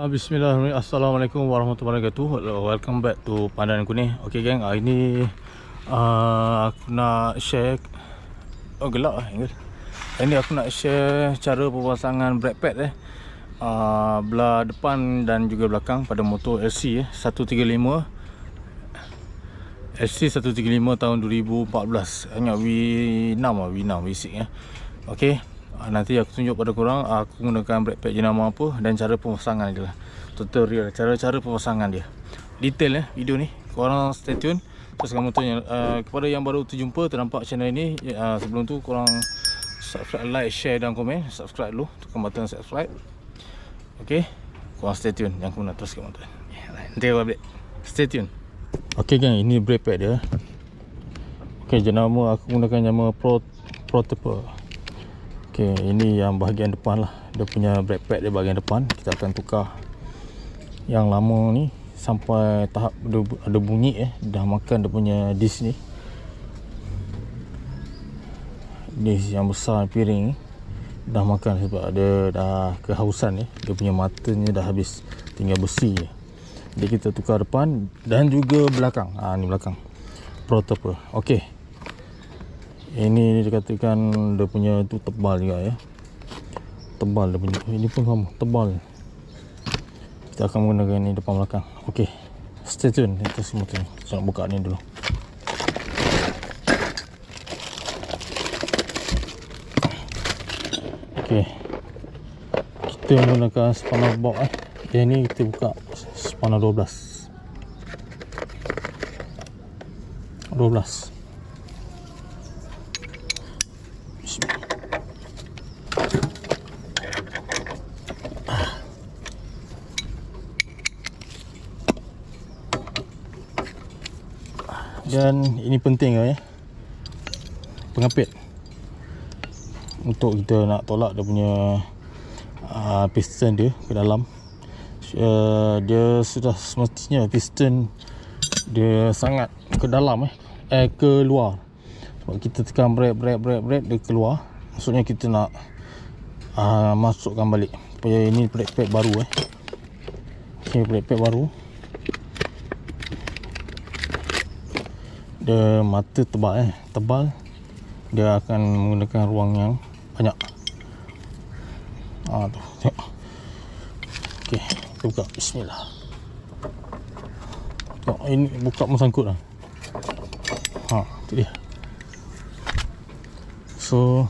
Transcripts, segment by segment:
Bismillahirrahmanirrahim. Assalamualaikum warahmatullahi wabarakatuh. Welcome back to pandanganku ni. Okay gang, hari ni aku nak share. Oh gelap lah. Hari ni aku nak share cara pemasangan brake pad belah depan dan juga belakang pada motor LC 135 tahun 2014. Ingat V6 lah, V6 ya. Okay, nanti aku tunjuk pada korang aku gunakan brake pad jenama apa dan cara pemasangan dia lah. Tutorial cara pemasangan dia. Detail video ni. Korang stay tune. Teruskan motornya. Kepada yang baru terjumpa ternampak channel ini, sebelum tu korang subscribe, like, share dan komen. Subscribe dulu, tekan button subscribe. Okay, korang stay tune. Jangan kemana, teruskan motor. Nanti aku update. Stay tune. Okay gang, ini brake pad dia. Okay, jenama aku gunakan nama Protoper. Okay, ini yang bahagian depan lah. Dia punya brake pad dia bahagian depan. Kita akan tukar yang lama ni sampai tahap ada bunyi dah makan dia punya disk ni. Disk yang besar piring ni dah makan sebab dia dah kehausan ni. Dia punya matanya dah habis, tinggal besi je. Jadi kita tukar depan dan juga belakang. Ni belakang Protoper. Okey, ini dikatakan dia punya tu tebal juga ya. Tebal dia punya. Ini pun sama, tebal. Kita akan menggunakan ini depan belakang. Okey, stay tune. Kita semua tu. Saya nak buka ni dulu. Okey, kita menggunakan spanner box Yang ni kita buka spanner 12. Dan ini penting ya, pengapit untuk kita nak tolak dia punya piston dia ke dalam. Dia sudah semestinya piston dia sangat ke dalam ke luar. Sebab kita tekan brake dia keluar. Maksudnya kita nak masukkan balik. Supaya ini brake pad baru Okay, brake pad baru. Dia mata tebal. Dia akan menggunakan ruang yang banyak. Tu tengok. Okey, kita buka. Bismillah. Tengok, ini buka pun sangkut lah. Tu dia. So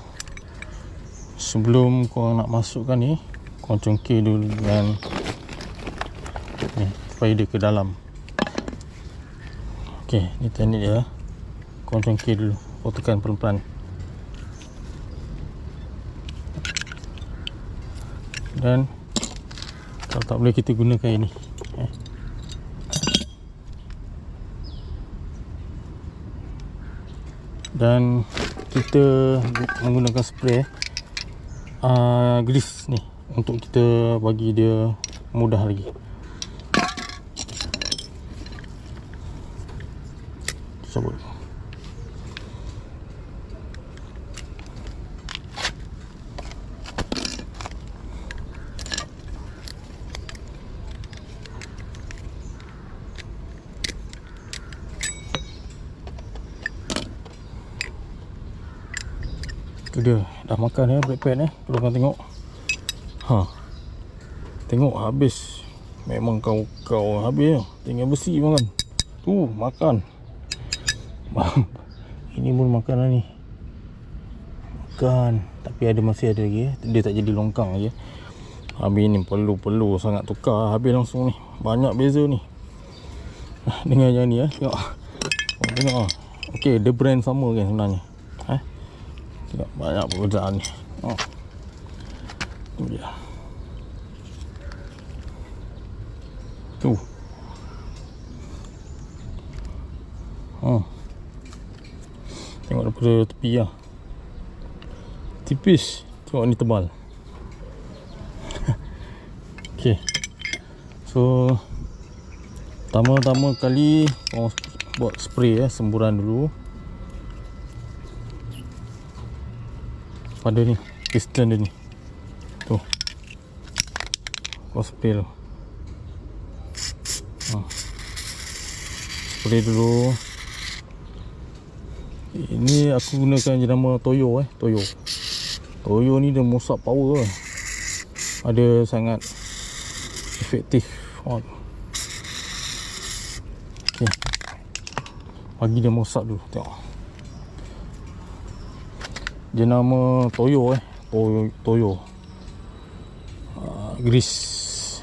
sebelum korang nak masukkan ni, korang congkir dulu dengan ni supaya dia ke dalam. Okey, ni teknik dia. Korang congkir dulu, korang tekan pelan-pelan. Dan kalau tak boleh kita gunakan ini. Dan kita menggunakan spray grease ni untuk kita bagi dia mudah lagi. Sabut. Tu dia, dah makan brake pad kalau kau tengok. Tengok habis. Memang kau habis tinggal besi makan. Makan. Ini pun makanan ni. Makan. Tapi masih ada lagi dia tak jadi longkang lagi. Habis ni perlu sangat tukar. Habis langsung ni. Banyak beza ni dengan yang ni Tengok okey, dia brand sama kan sebenarnya. Tengok banyak perbezaan ni. Tu dia. Tengok daripada tepi tipis. Tengok ni tebal. Okey, so pertama kali buat spray semburan dulu pada ni piston dia ni. Tu kau spray tu. Spray dulu. Ini aku gunakan jenama Toyo Toyo. Toyo ni dia mosap power lah. Ada sangat efektif. Okay. Bagi dia mosap dulu. Tengok. Jenama Toyo Toyo. Grease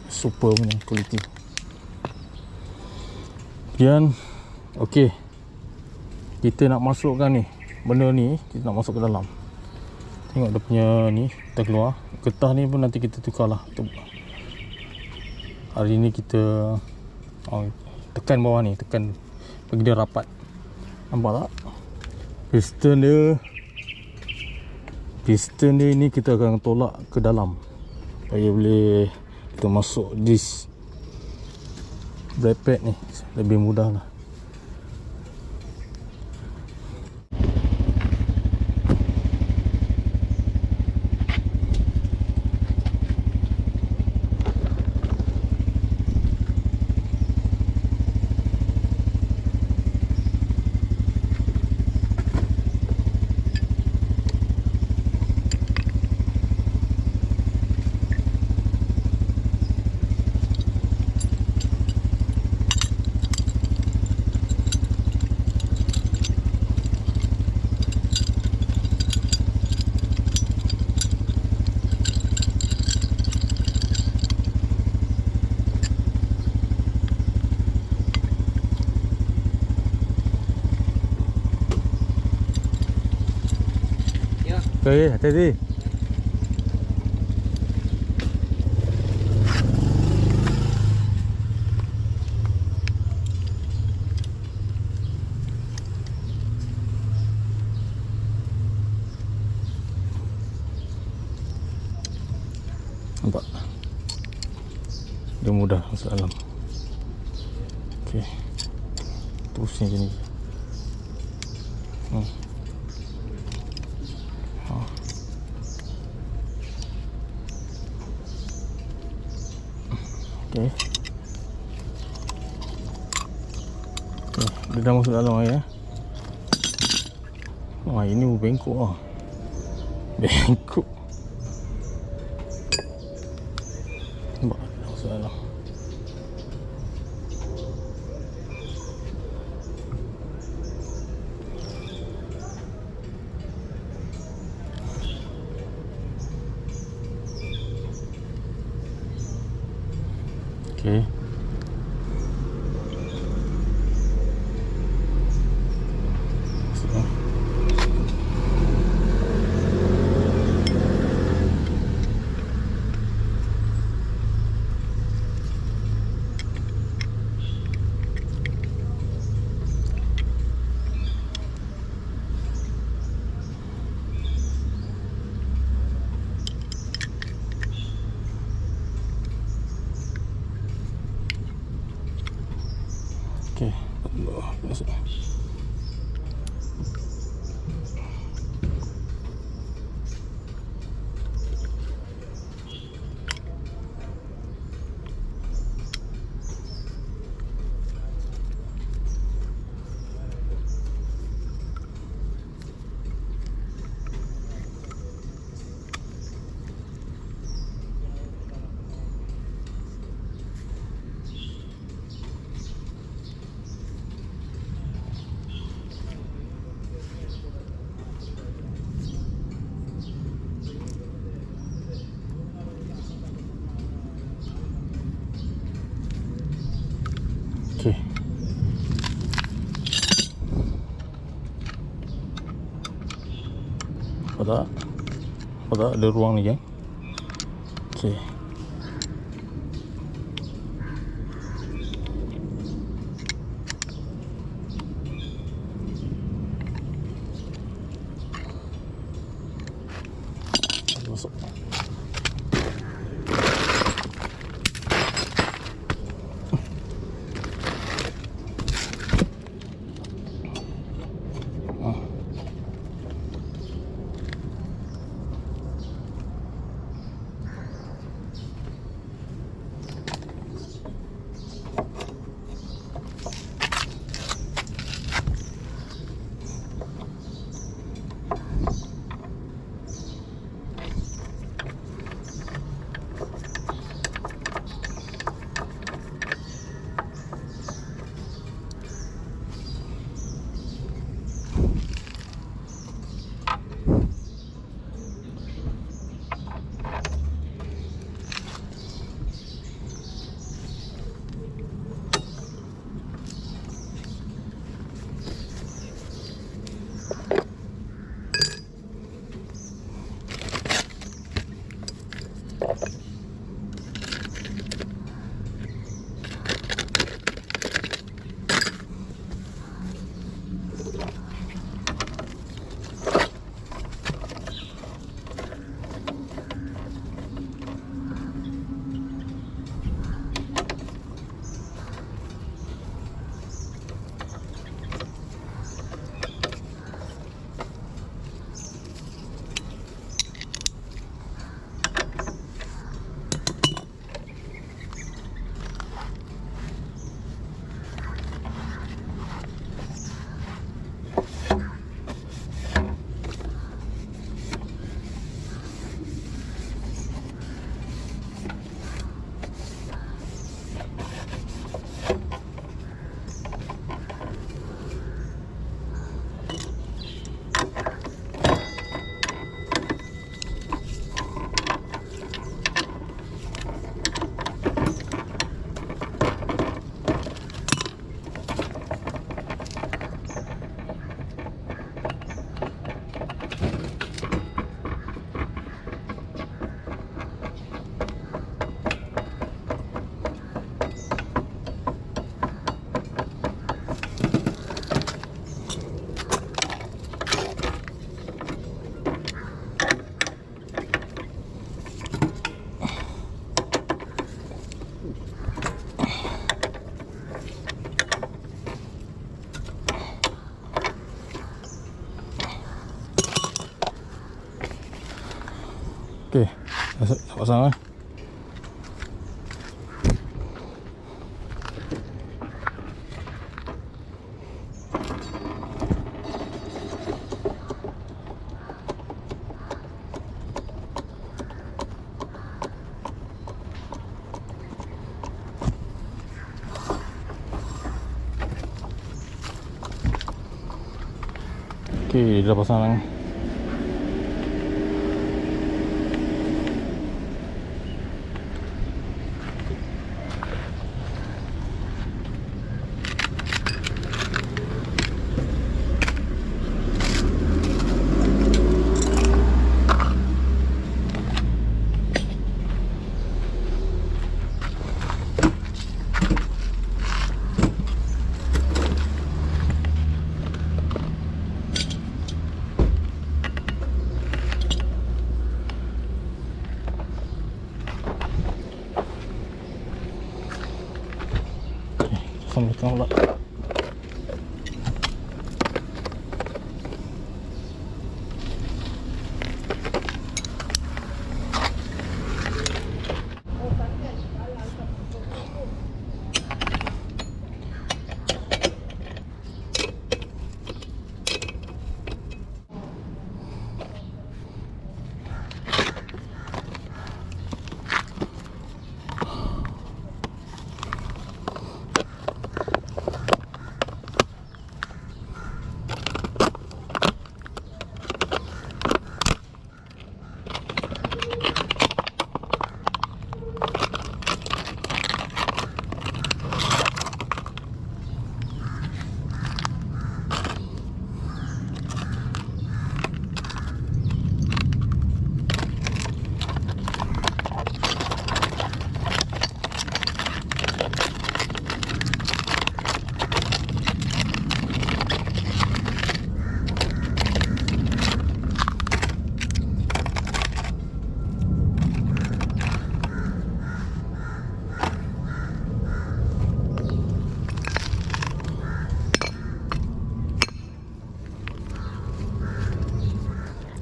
super punya kualiti. Kemudian okey, kita nak masukkan ni benda ni, kita nak masuk ke dalam. Tengok dia punya ni, kita keluar. Getah ni pun nanti kita tukar lah. Hari ni kita tekan bawah ni, tekan bagi dia rapat. Nampak tak? Piston dia ni kita akan tolak ke dalam supaya boleh kita masuk disc brake pad ni lebih mudah lah. Okay, hati-hati. Nampak? Dia mudah masuk dalam. Okay. Terusnya macam ni. Okay. Dia dah masuk dalam ya. Wah, ini bengkok lah. Bengkok. Nampak, dah masuk dalam. Okay. Okay, masuk. Okay. Apa tak ada ruang ni kan? Okay. Masuk. pasang okey, dah pasang. Pasang belakang pula.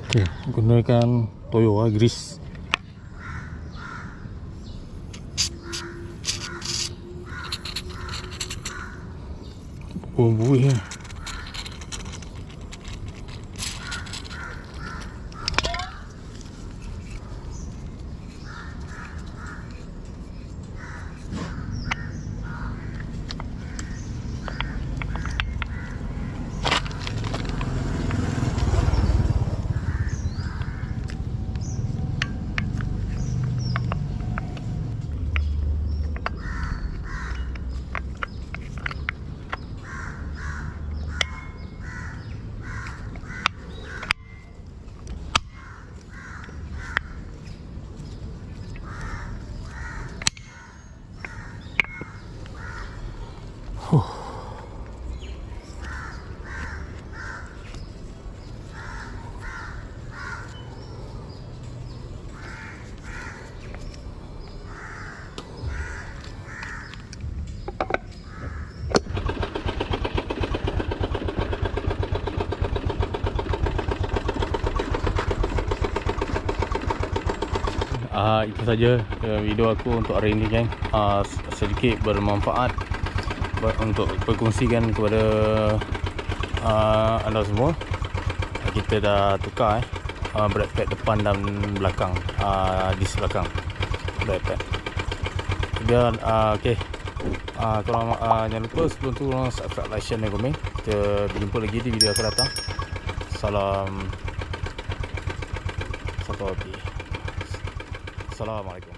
Okey, gunakan toyo grease. Oh, buih ya. Itu saja video aku untuk hari ini, geng. Sedikit bermanfaat untuk berkongsikan kepada anda semua. Kita dah tukar brake pad depan dan belakang, disk belakang brake pad. Kemudian okey, korang jangan lupa sebelum tu korang subscribe, like, share dan komen. Kita berjumpa lagi di video akan datang. Salam satu hati. Assalamualaikum.